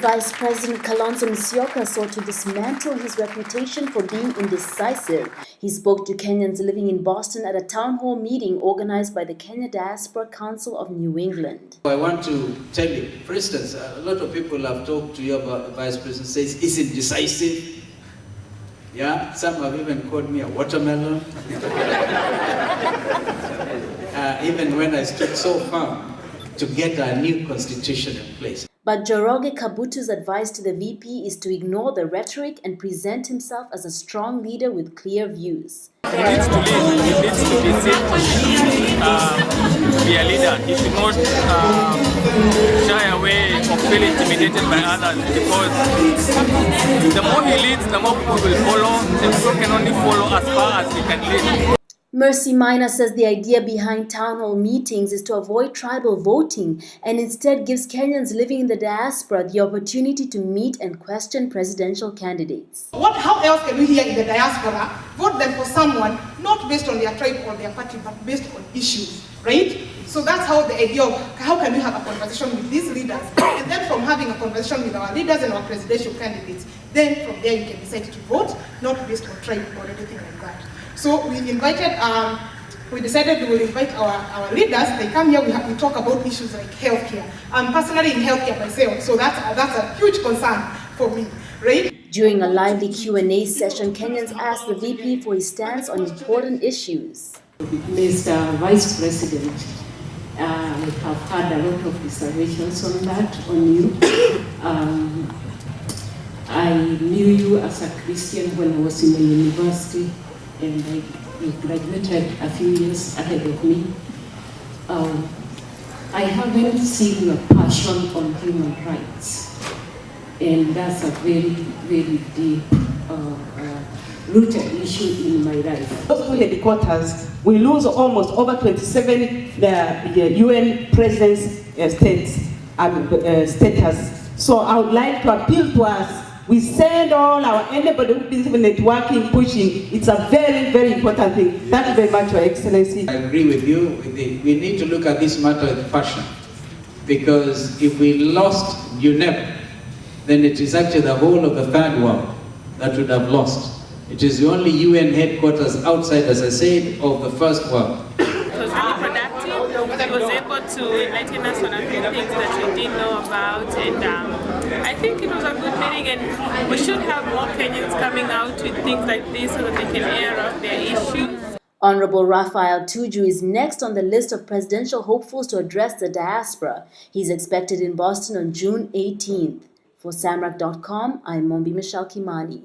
Vice President Kalonzo Musyoka sought to dismantle his reputation for being indecisive. He spoke to Kenyans living in Boston at a town hall meeting organized by the Kenya Diaspora Council of New England. I want to tell you, for instance, a lot of people have talked to you about the Vice President says, is it decisive? Yeah, some have even called me a watermelon. Even when I stood so firm to get a new constitution in place. But Njoroge Kabutu's advice to the VP is to ignore the rhetoric and present himself as a strong leader with clear views. He needs to lead. He needs to be seen to be a leader. He should not shy away or feel intimidated by others, because the more he leads, the more people will follow. The people can only follow as far as he can lead. Mercy Minor says the idea behind town hall meetings is to avoid tribal voting and instead gives Kenyans living in the diaspora the opportunity to meet and question presidential candidates. How else can we hear in the diaspora vote them for someone not based on their tribe or their party but based on issues, right? So that's how the idea of how can we have a conversation with these leaders, and then from having a conversation with our leaders and our presidential candidates, then from there you can decide to vote not based on tribe or anything like that. So we decided we will invite our leaders. They come here, we talk about issues like healthcare. I'm personally in healthcare myself, so that's a huge concern for me, right? During a lively Q&A session, Kenyans asked the VP for his stance on important issues. Mr. Vice President, I have had a lot of observations on that, on you. I knew you as a Christian when I was in the university, and you graduated a few years ahead of me. I haven't seen your passion on human rights, and that's a very, very deep rooted issue in my life. Those two headquarters, we lose almost over 27 the UN presence status. So I would like to appeal to us. We send all anybody who is networking, pushing. It's a very, very important thing. Thank you very much, Your Excellency. I agree with you. We need to look at this matter with passion, because if we lost UNEP, then it is actually the whole of the third world that would have lost. It is the only UN headquarters outside, as I said, of the first world. It was really productive. He was able to enlighten us on a few things that we didn't know about, and I think it was a good meeting, and we should have more Kenyans coming out with things like this so that they can air out their issues. Honorable Raphael Tuju is next on the list of presidential hopefuls to address the diaspora. He's expected in Boston on June 18th. For Samrak.com, I'm Mombi Michelle Kimani.